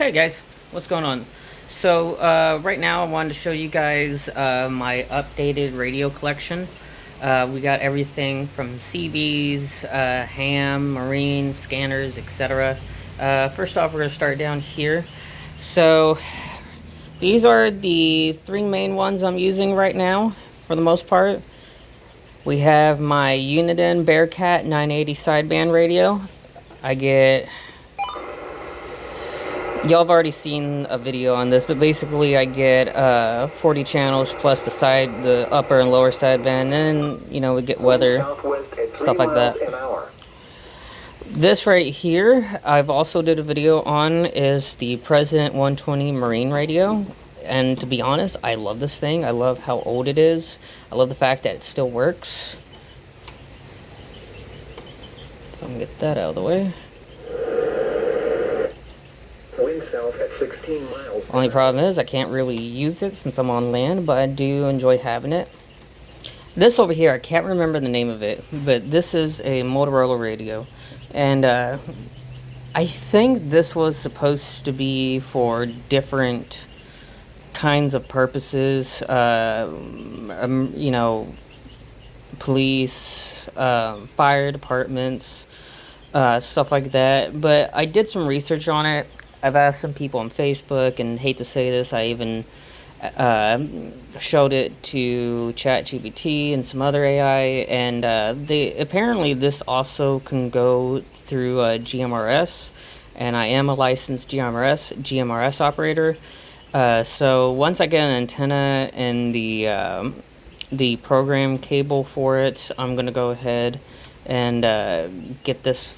Hey guys, what's going on? So right now I wanted to show you guys my updated radio collection. We got everything from CBs, ham, marine, scanners, etc. First off, we're going to start down here. So these are the three main ones I'm using right now for the most part. We have my Uniden Bearcat 980 sideband radio. I get... Y'all have already seen a video on this, but basically I get 40 channels plus the upper and lower sideband, and then, you know, we get weather, stuff like that. This right here, I've also did a video on, is the President 120 Marine radio, and to be honest, I love this thing. I love how old it is. I love the fact that it still works. If I can get that out of the way. South at 16 miles. Only problem is I can't really use it since I'm on land, but I do enjoy having it. This over here, I can't remember the name of it, but this is a Motorola radio, and I think this was supposed to be for different kinds of purposes, you know, police, fire departments, stuff like that, but I did some research on it. I've asked some people on Facebook, and hate to say this, I even showed it to ChatGPT and some other AI, and apparently this also can go through GMRS, and I am a licensed GMRS operator. So once I get an antenna and the program cable for it, I'm gonna go ahead and get this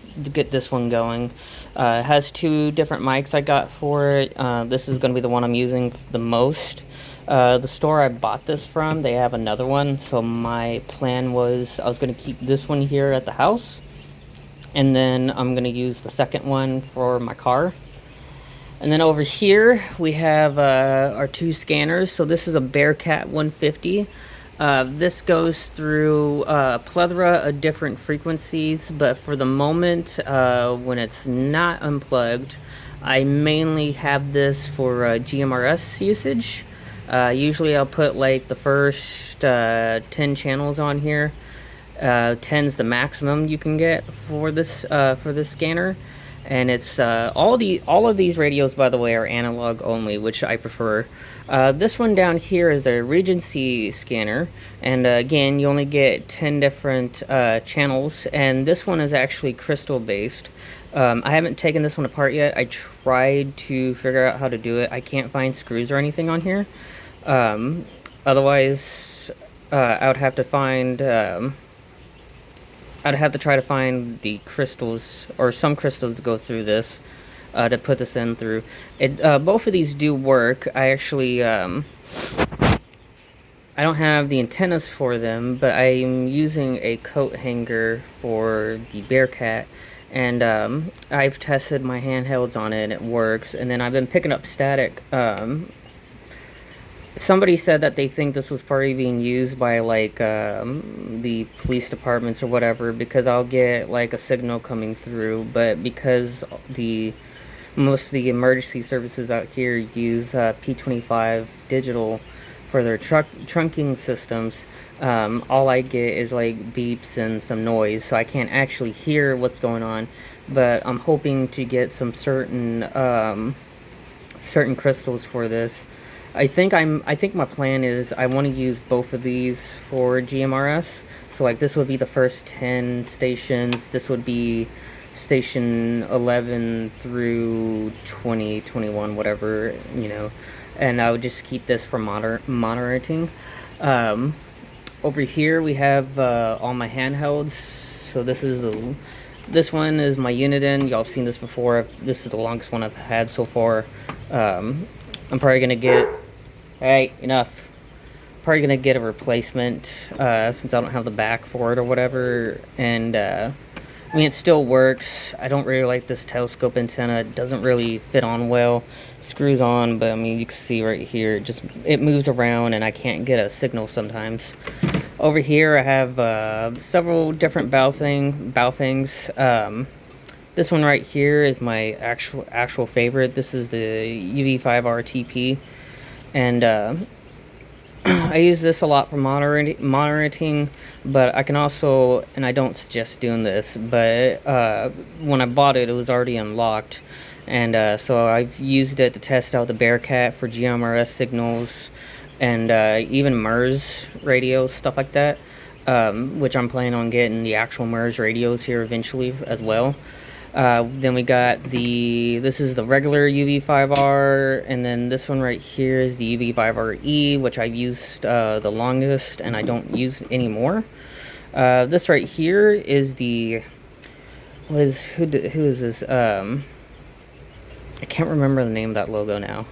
one going. It has two different mics I got for it. This is going to be the one I'm using the most. The store I bought this from, they have another one, so my plan was I was going to keep this one here at the house, and then I'm going to use the second one for my car. And then over here we have our two scanners. So this is a Bearcat 150. This goes through a plethora of different frequencies, but for the moment, when it's not unplugged, I mainly have this for GMRS usage. Usually I'll put like the first 10 channels on here. 10's the maximum you can get for this scanner. And it's all of these radios, by the way, are analog only, which I prefer. This one down here is a Regency scanner, and again, you only get 10 different channels, and this one is actually crystal based. I haven't taken this one apart yet. I tried to figure out how to do it. I can't find screws or anything on here. Otherwise, I would have to find... I'd have to try to find the crystals, or some crystals to go through this, to put this in through. Both of these do work. I actually, I don't have the antennas for them, but I'm using a coat hanger for the Bearcat, and I've tested my handhelds on it, and it works. And then I've been picking up static. Somebody said that they think this was probably being used by, like, the police departments or whatever, because I'll get, like, a signal coming through, but because most of the emergency services out here use P25 digital for their trunking systems, all I get is, like, beeps and some noise, so I can't actually hear what's going on, but I'm hoping to get some certain crystals for this. I think my plan is I want to use both of these for GMRS. So like this would be the first 10 stations. This would be station 11 through 20, 21, whatever, you know. And I would just keep this for monitoring. Over here we have all my handhelds. So this one is my Uniden. Y'all have seen this before. This is the longest one I've had so far. I'm probably gonna get... Hey, enough. Probably gonna get a replacement since I don't have the back for it or whatever. And I mean, it still works. I don't really like this telescope antenna. It doesn't really fit on well. Screws on, but I mean, you can see right here, it moves around and I can't get a signal sometimes. Over here I have several different bow things. This one right here is my actual favorite. This is the UV5RTP, and I use this a lot for monitoring, but I can also, and I don't suggest doing this, but when I bought it, it was already unlocked, and so I've used it to test out the Bearcat for GMRS signals, and even MURS radios, stuff like that, which I'm planning on getting the actual MURS radios here eventually as well. Then we got this is the regular UV5R, and then this one right here is the UV5RE, which I've used the longest and I don't use anymore. This right here is who is this? I can't remember the name of that logo now.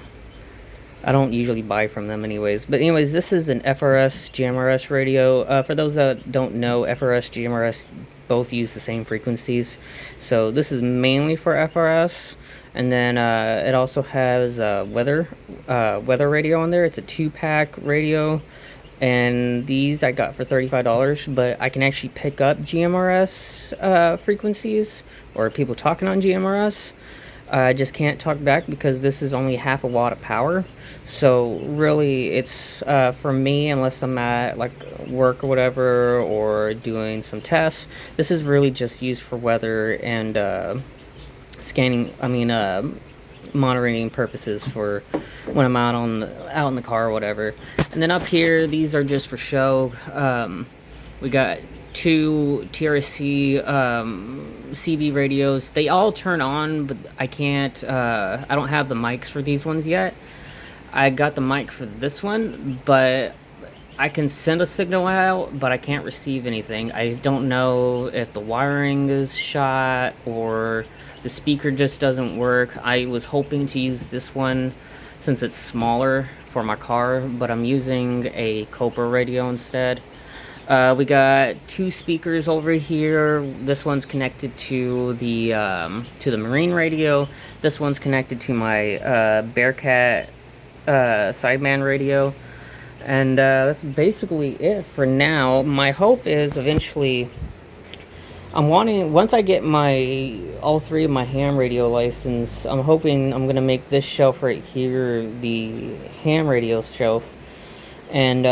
I don't usually buy from them anyways. But anyways, this is an FRS GMRS radio. For those that don't know, FRS GMRS both use the same frequencies. So this is mainly for FRS. And then it also has weather radio on there. It's a 2-pack radio. And these I got for $35. But I can actually pick up GMRS frequencies or people talking on GMRS. I just can't talk back because this is only half a watt of power. So really, it's for me, unless I'm at like work or whatever, or doing some tests. This is really just used for weather and scanning. I mean, monitoring purposes for when I'm out in the car or whatever. And then up here, these are just for show. We got 2 TRC CB radios. They all turn on, but I can't. I don't have the mics for these ones yet. I got the mic for this one, but I can send a signal out, but I can't receive anything. I don't know if the wiring is shot or the speaker just doesn't work. I was hoping to use this one since it's smaller for my car, but I'm using a Cobra radio instead. We got 2 speakers over here. This one's connected to the Marine radio. This one's connected to my Bearcat sideband radio, and that's basically it for now. My hope is eventually once I get all 3 of my ham radio license, I'm hoping I'm gonna make this shelf right here the ham radio shelf, and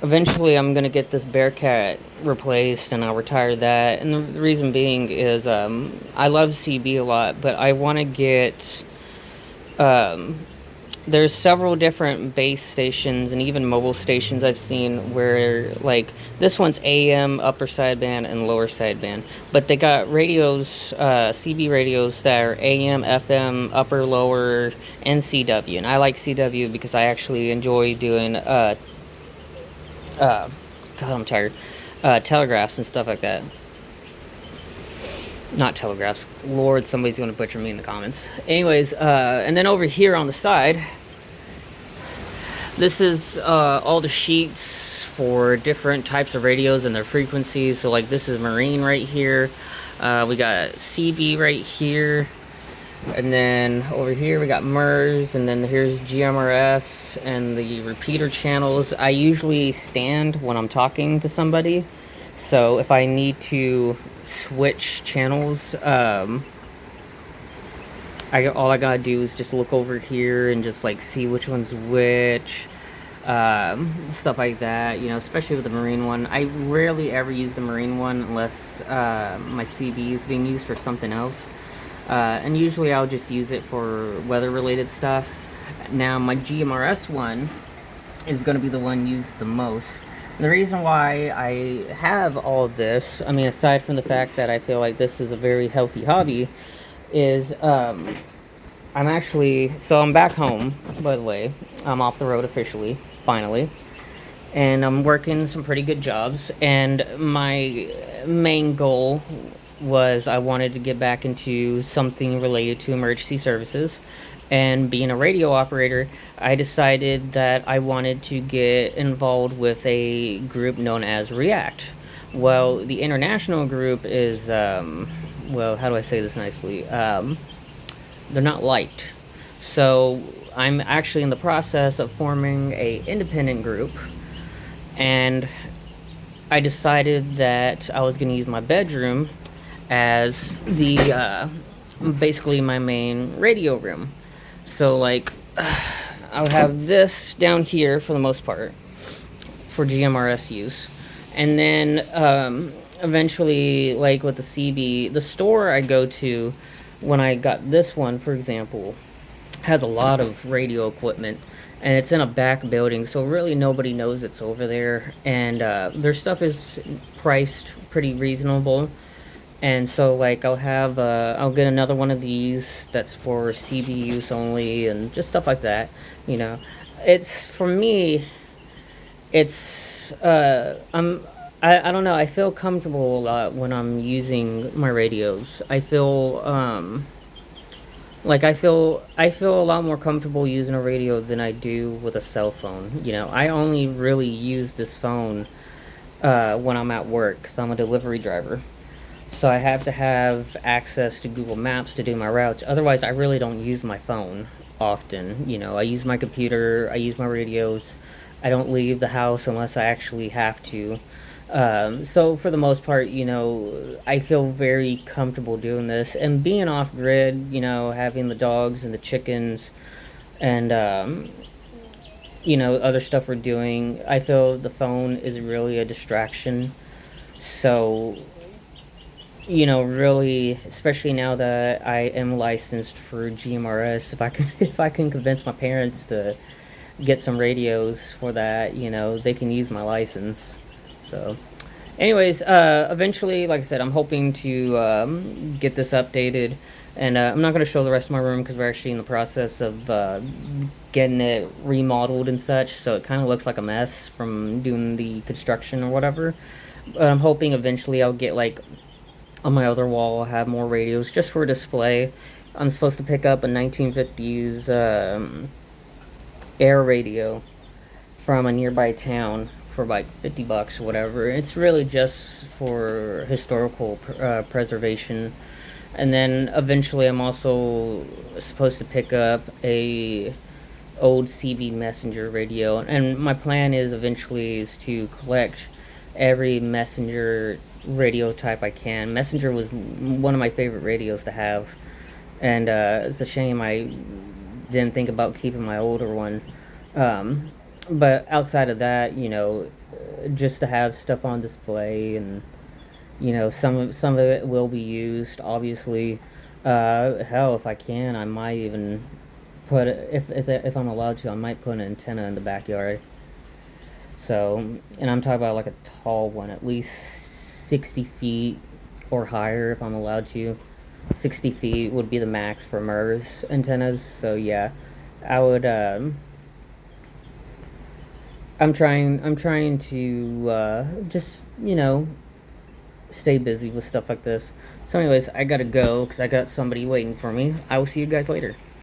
eventually I'm gonna get this Bearcat replaced and I'll retire that. And the reason being is I love CB a lot, but I want to get there's several different base stations and even mobile stations I've seen where, like, this one's AM, upper sideband, and lower sideband. But they got radios, CB radios that are AM, FM, upper, lower, and CW. And I like CW because I actually enjoy doing, God, I'm tired, telegraphs and stuff like that. Not telegraphs. Lord, somebody's going to butcher me in the comments. Anyways, and then over here on the side, this is all the sheets for different types of radios and their frequencies. So like this is Marine right here. We got CB right here. And then over here we got MURS, and then here's GMRS and the repeater channels. I usually stand when I'm talking to somebody. So if I need to switch channels, all I gotta do is just look over here and just like see which one's which, stuff like that, you know, especially with the Marine one. I rarely ever use the Marine one unless my CB is being used for something else, and usually I'll just use it for weather related stuff. Now my GMRS one is going to be the one used the most. And the reason why I have all of this, I mean, aside from the fact that I feel like this is a very healthy hobby, is I'm back home, by the way. I'm off the road officially, finally. And I'm working some pretty good jobs. And my main goal was I wanted to get back into something related to emergency services. And being a radio operator, I decided that I wanted to get involved with a group known as REACT. Well, the international group is, well, how do I say this nicely? They're not liked. So I'm actually in the process of forming a independent group, and I decided that I was going to use my bedroom as the basically my main radio room. So like I'll have this down here for the most part for GMRS use, and then eventually, like with the CB, the store I go to when I got this one, for example, has a lot of radio equipment, and it's in a back building, so really nobody knows it's over there, and their stuff is priced pretty reasonable. And so like I'll get another one of these that's for CB use only, and just stuff like that, you know. It's for me, it's I don't know, I feel comfortable a lot when I'm using my radios. I feel a lot more comfortable using a radio than I do with a cell phone. You know, I only really use this phone when I'm at work because I'm a delivery driver. So I have to have access to Google Maps to do my routes. Otherwise, I really don't use my phone often. You know, I use my computer, I use my radios. I don't leave the house unless I actually have to. So for the most part, you know, I feel very comfortable doing this and being off grid. You know, having the dogs and the chickens and you know, other stuff we're doing. I feel the phone is really a distraction. So you know, really, especially now that I am licensed for GMRS, if I can if I can convince my parents to get some radios for that, you know, they can use my license. So anyways, eventually, like I said, I'm hoping to get this updated, and I'm not going to show the rest of my room because we're actually in the process of getting it remodeled and such, so it kind of looks like a mess from doing the construction or whatever. But I'm hoping eventually I'll get like on my other wall, I'll have more radios just for display. I'm supposed to pick up a 1950s air radio from a nearby town for like $50 or whatever. It's really just for historical preservation. And then eventually I'm also supposed to pick up a old CB messenger radio, and my plan is eventually is to collect every messenger radio type I can. Messenger was one of my favorite radios to have, and it's a shame I didn't think about keeping my older one. Um, but outside of that, you know, just to have stuff on display, and you know, some of it will be used, obviously. Hell, if I can, I might even put if I'm allowed to, I might put an antenna in the backyard. So, and I'm talking about like a tall one, at least 60 feet or higher if I'm allowed to. 60 feet would be the max for MURS antennas. So yeah, I would. I'm trying to just stay busy with stuff like this. So, anyways, I gotta go because I got somebody waiting for me. I will see you guys later.